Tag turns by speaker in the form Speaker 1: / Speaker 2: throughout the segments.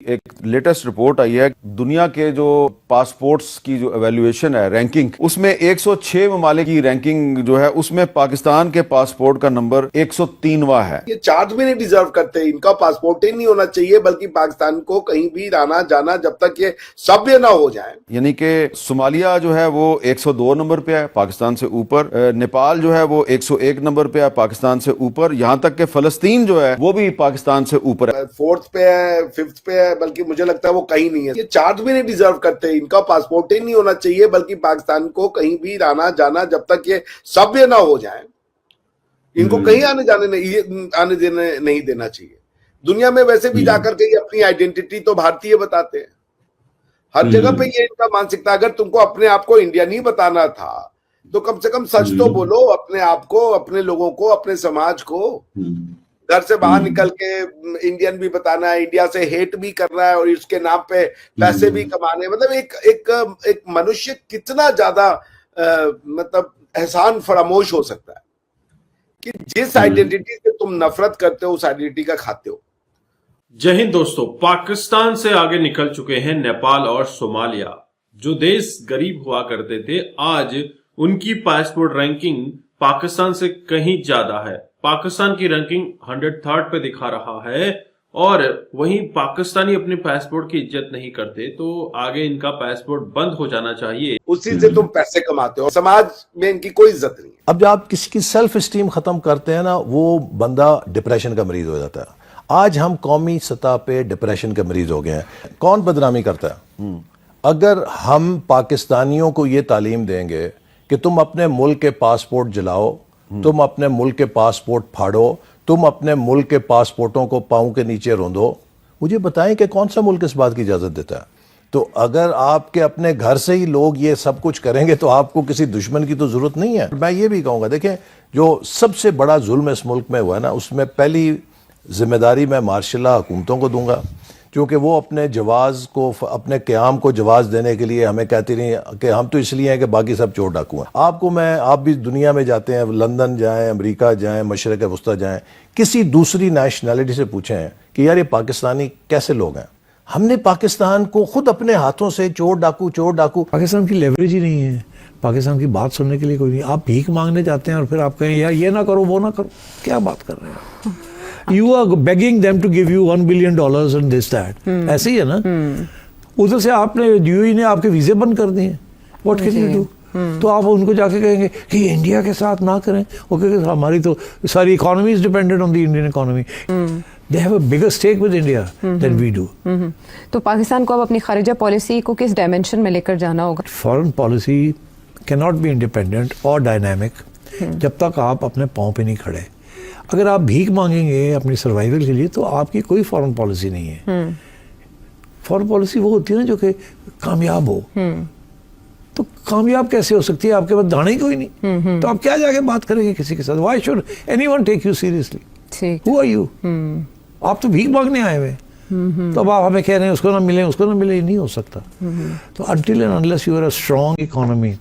Speaker 1: एक latest report आई है, दुनिया के जो पासपोर्ट्स की जो एवेल्युएशन है, रैंकिंग, उसमें 106 ममालिक की रैंकिंग जो है, उसमें पाकिस्तान के पासपोर्ट का नंबर 103वां है।
Speaker 2: ये चार्ज भी नहीं डिजर्व करते, इनका पासपोर्ट ही नहीं होना चाहिए, बल्कि पाकिस्तान को कहीं भी आना जाना जब तक ये सभ्य ना हो जाए।
Speaker 1: यानी कि सोमालिया जो है वो 102 नंबर पे है, पाकिस्तान से ऊपर। नेपाल जो है वो 101 नंबर पे है, पाकिस्तान से ऊपर। यहाँ तक कि फलस्तीन जो है वो भी पाकिस्तान से ऊपर है,
Speaker 2: 4th पे है, 5th पे है, बल्कि मुझे लगता है वो कहीं नहीं है। ये चार्ज भी नहीं डिजर्व करते, इनका पासपोर्ट ही नहीं होना चाहिए, बल्कि पाकिस्तान को कहीं भी आना जाना जब तक ये सभ्य ना हो जाए, इनको कहीं आने देने नहीं देना चाहिए। दुनिया में वैसे भी जाकर के ये अपनी आइडेंटिटी तो भारतीय बताते हैं, हर जगह पे ये इनका मानसिकता। अगर तुमको अपने आप को इंडिया नहीं बताना था तो कम से कम सच तो बोलो अपने आप को, अपने लोगों को, अपने समाज को। घर से बाहर निकल के इंडियन भी बताना है, इंडिया से हेट भी करना है और इसके नाम पे पैसे भी कमाने। मतलब एक मनुष्य कितना ज्यादा मतलब एहसान फरामोश हो सकता है कि जिस आइडेंटिटी से तुम नफरत करते हो उस आइडेंटिटी का खाते हो।
Speaker 3: जय हिंद दोस्तों। पाकिस्तान से आगे निकल चुके हैं नेपाल और सोमालिया। जो देश गरीब हुआ करते थे, आज उनकी पासपोर्ट रैंकिंग पाकिस्तान से कहीं ज्यादा है। पाकिस्तान की रैंकिंग 103rd पे दिखा रहा है और वहीं पाकिस्तानी अपने पासपोर्ट की इज्जत नहीं करते, तो आगे इनका पासपोर्ट बंद हो जाना चाहिए।
Speaker 2: उसी से तुम पैसे कमाते हो, समाज में इनकी कोई इज्जत नहीं है।
Speaker 4: अब जब आप किसी की सेल्फ स्टीम खत्म करते हैं ना, वो बंदा डिप्रेशन का मरीज हो जाता है। आज हम कौमी सतह पे डिप्रेशन के मरीज हो गए हैं। कौन बदनामी करता है? अगर हम पाकिस्तानियों को ये तालीम देंगे कि तुम अपने मुल्क के पासपोर्ट जलाओ, तुम अपने मुल्क के पासपोर्ट फाड़ो, तुम अपने मुल्क के पासपोर्टों को पांव के नीचे रोंदो, मुझे बताएं कि कौन सा मुल्क इस बात की इजाजत देता है? तो अगर आपके अपने घर से ही लोग ये सब कुछ करेंगे तो आपको किसी दुश्मन की तो जरूरत नहीं है। मैं ये भी कहूंगा, देखें, जो सबसे बड़ा जुल्म इस मुल्क में हुआ है ना, उसमें पहली जिम्मेदारी मैं मार्शल हुकूमतों को दूंगा, क्योंकि वो अपने जवाज को, अपने क़याम को जवाज देने के लिए हमें कहती रही कि हम तो इसलिए हैं कि बाकी सब चोर डाकू हैं। आप भी दुनिया में जाते हैं, लंदन जाएं, अमेरिका जाएं, मशरक़ वस्ता जाएं, किसी दूसरी नेशनैलिटी से पूछें कि यार ये पाकिस्तानी कैसे लोग हैं। हमने पाकिस्तान को खुद अपने हाथों से चोर डाकू।
Speaker 5: पाकिस्तान की लेवरेज ही नहीं है, पाकिस्तान की बात सुनने के लिए कोई नहीं। आप भीख मांगने जाते हैं और फिर आप कहें यार ये ना करो वो ना करो, क्या बात कर रहे हैं? You are begging them to give you $1 billion and this that. ऐसे ही है ना। उधर से आपने यूएई ने आपके वीजे बंद कर दिए। What can you do? तो आप उनको जाके कहेंगे कि इंडिया के साथ ना करें, वो कहेंगे हमारी तो सारी economy is dependent on the Indian economy. They have a bigger stake with India than we do.
Speaker 6: तो पाकिस्तान को अब अपनी खारिजा पॉलिसी को किस डायमेंशन में लेकर जाना होगा?
Speaker 5: Foreign policy cannot be independent और डायनामिक जब तक आप अपने पाँव पे नहीं खड़े। अगर आप भीख मांगेंगे अपनी सर्वाइवल के लिए तो आपकी कोई फॉरेन पॉलिसी नहीं है। फॉरेन पॉलिसी वो होती है ना जो कि कामयाब हो। तो कामयाब कैसे हो सकती है? आपके पास दाना ही कोई नहीं, तो आप क्या जाके बात करेंगे किसी के साथ? Why should anyone take you seriously? Who are you? आप तो भीख मांगने आए हुए, तो अब आप हमें कह रहे हैं उसको ना मिले, नहीं हो सकता। तो until and unless you are a strong economy,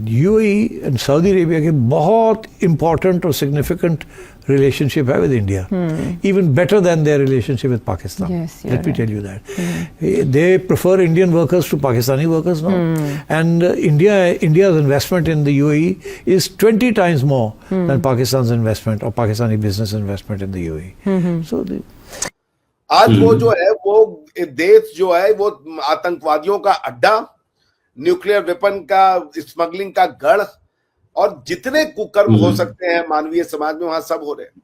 Speaker 5: UAE and Saudi Arabia के बहुत इंपॉर्टेंट और सिग्निफिकेंट रिलेशनशिप है with India, even better than their relationship with Pakistan. Let me tell you that they prefer Indian workers to Pakistani workers now, and India's investment in the UAE is 20 times more than Pakistan's investment or Pakistani business investment in the UAE. So
Speaker 2: आज वो जो है, वो देश जो है वो आतंकवादियों का अड्डा, न्यूक्लियर वेपन का स्मगलिंग का गढ़, और जितने कुकर्म हो सकते हैं मानवीय समाज में वहां सब हो रहे हैं।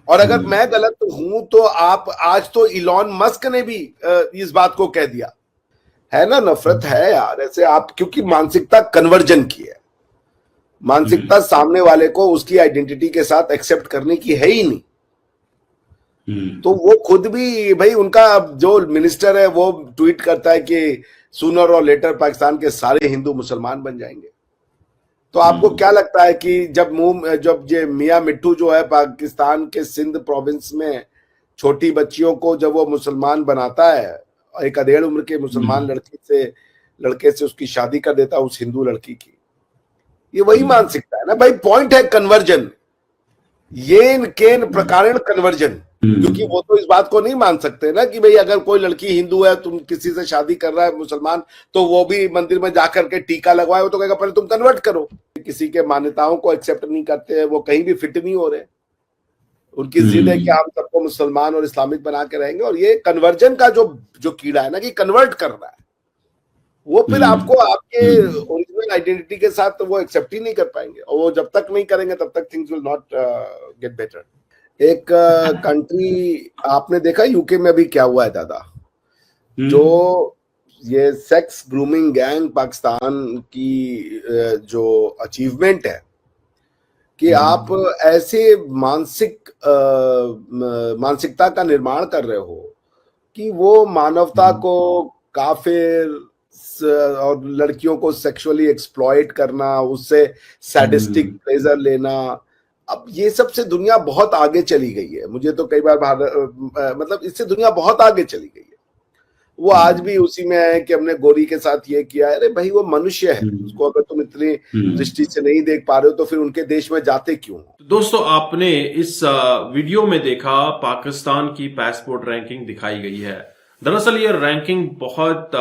Speaker 2: और अगर मैं गलत हूं तो आप आज तो इलॉन मस्क ने भी इस बात को कह दिया है ना। नफरत है यार ऐसे आप, क्योंकि मानसिकता कन्वर्जन की है, मानसिकता सामने वाले को उसकी आइडेंटिटी के साथ एक्सेप्ट करने की है ही नहीं। तो वो खुद भी भाई, उनका जो मिनिस्टर है वो ट्वीट करता है कि सूनर और लेटर पाकिस्तान के सारे हिंदू मुसलमान बन जाएंगे। तो आपको क्या लगता है कि जब ये मियां मिट्टू जो है पाकिस्तान के सिंध प्रोविंस में छोटी बच्चियों को जब वो मुसलमान बनाता है, एक अधेड़ उम्र के मुसलमान लड़के से उसकी शादी कर देता है उस हिंदू लड़की की, ये वही मानसिकता है ना भाई। पॉइंट है कन्वर्जन। येन केन प्रकारेण कन्वर्जन, क्योंकि वो तो इस बात को नहीं मान सकते ना कि भाई अगर कोई लड़की हिंदू है, तुम किसी से शादी कर रहा है मुसलमान, तो वो भी मंदिर में जाकर के टीका लगवाए, वो तो कहेगा पहले तुम कन्वर्ट करो। किसी के मान्यताओं को एक्सेप्ट नहीं करते हैं, वो कहीं भी फिट नहीं हो रहे। उनकी जिद है कि हम सबको मुसलमान और इस्लामिक बना के रहेंगे, और ये कन्वर्जन का जो कीड़ा है ना, कि कन्वर्ट कर रहा है, वो फिर आपको आपके ओरिजिनल आइडेंटिटी के साथ तो वो एक्सेप्ट ही नहीं कर पाएंगे, और वो जब तक नहीं करेंगे तब तक things will not get better. एक कंट्री आपने देखा यूके में अभी क्या हुआ है दादा, जो ये सेक्स ग्रूमिंग गैंग पाकिस्तान की जो अचीवमेंट है कि आप ऐसे मानसिकता का निर्माण कर रहे हो कि वो मानवता को काफिर और लड़कियों को सेक्सुअली एक्सप्लॉइट करना, उससे सैडिस्टिक प्लेजर लेना, अब ये सब से दुनिया बहुत आगे चली गई है। मुझे तो कई बार मतलब इससे दुनिया बहुत आगे चली गई है। वो आज भी उसी में है कि हमने गोरी के साथ ये किया। अरे भाई वो मनुष्य है, उसको अगर तुम इतनी दृष्टि से नहीं देख पा रहे हो तो फिर उनके देश में जाते क्यों?
Speaker 3: दोस्तों, आपने इस वीडियो में देखा पाकिस्तान की पासपोर्ट रैंकिंग दिखाई गई है। दरअसल ये रैंकिंग बहुत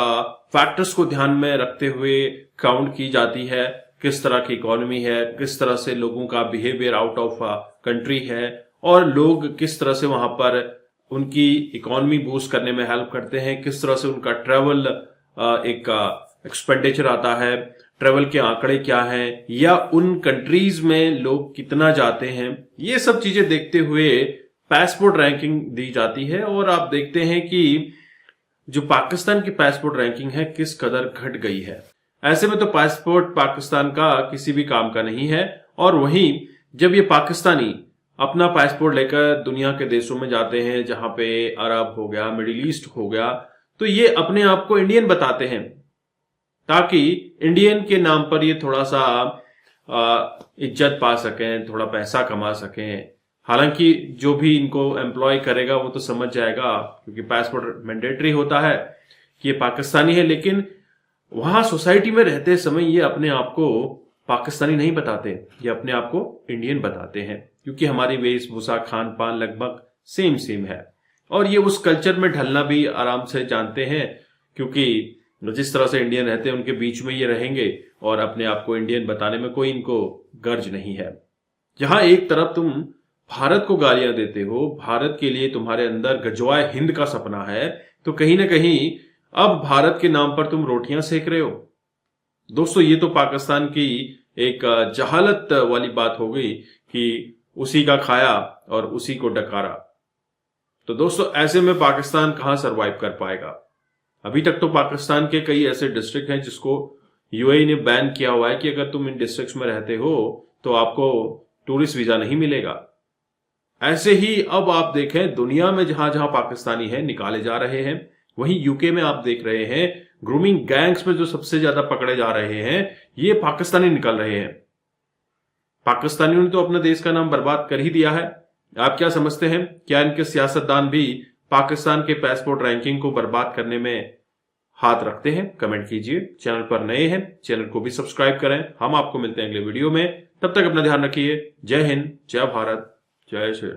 Speaker 3: फैक्टर्स को ध्यान में रखते हुए काउंट की जाती है। किस तरह की इकोनॉमी है, किस तरह से लोगों का बिहेवियर आउट ऑफ कंट्री है, और लोग किस तरह से वहां पर उनकी इकोनॉमी बूस्ट करने में हेल्प करते हैं, किस तरह से उनका ट्रेवल एक एक्सपेंडिचर आता है, ट्रेवल के आंकड़े क्या हैं, या उन कंट्रीज में लोग कितना जाते हैं। ये सब चीजें देखते हुए पासपोर्ट रैंकिंग दी जाती है। और आप देखते हैं कि जो पाकिस्तान की पासपोर्ट रैंकिंग है किस कदर घट गई है। ऐसे में तो पासपोर्ट पाकिस्तान का किसी भी काम का नहीं है। और वहीं जब ये पाकिस्तानी अपना पासपोर्ट लेकर दुनिया के देशों में जाते हैं, जहां पे अरब हो गया, मिडिल ईस्ट हो गया, तो ये अपने आप को इंडियन बताते हैं ताकि इंडियन के नाम पर ये थोड़ा सा इज्जत पा सकें, थोड़ा पैसा कमा सकें। हालांकि जो भी इनको एम्प्लॉय करेगा वो तो समझ जाएगा, क्योंकि पासपोर्ट मैंडेटरी होता है कि ये पाकिस्तानी है, लेकिन वहां सोसाइटी में रहते समय ये अपने आप को पाकिस्तानी नहीं बताते, ये अपने आप को इंडियन बताते हैं, क्योंकि हमारी वेशभूषा, खान पान लगभग सेम है। और ये उस कल्चर में ढलना भी आराम से जानते हैं, क्योंकि जिस तरह से इंडियन रहते हैं उनके बीच में ये रहेंगे, और अपने आप को इंडियन बताने में कोई इनको गर्ज नहीं है। जहां एक तरफ तुम भारत को गालियां देते हो, भारत के लिए तुम्हारे अंदर गजवाए हिंद का सपना है, तो कहीं ना कहीं अब भारत के नाम पर तुम रोटियां सेक रहे हो। दोस्तों, ये तो पाकिस्तान की एक जहालत वाली बात हो गई कि उसी का खाया और उसी को डकारा। तो दोस्तों, ऐसे में पाकिस्तान कहां सरवाइव कर पाएगा? अभी तक तो पाकिस्तान के कई ऐसे डिस्ट्रिक्ट हैं जिसको यूएई ने बैन किया हुआ है कि अगर तुम इन डिस्ट्रिक्ट्स में रहते हो तो आपको टूरिस्ट वीजा नहीं मिलेगा। ऐसे ही अब आप देखें, दुनिया में जहां जहां पाकिस्तानी है निकाले जा रहे हैं। वहीं यूके में आप देख रहे हैं ग्रूमिंग गैंग्स में जो सबसे ज्यादा पकड़े जा रहे हैं ये पाकिस्तानी निकल रहे हैं। पाकिस्तानियों ने तो अपने देश का नाम बर्बाद कर ही दिया है। आप क्या समझते हैं, क्या इनके सियासतदान भी पाकिस्तान के पासपोर्ट रैंकिंग को बर्बाद करने में हाथ रखते हैं? कमेंट कीजिए। चैनल पर नए हैं, चैनल को भी सब्सक्राइब करें। हम आपको मिलते हैं अगले वीडियो में। तब तक अपना ध्यान रखिए। जय हिंद, जय भारत, जय श्री राम।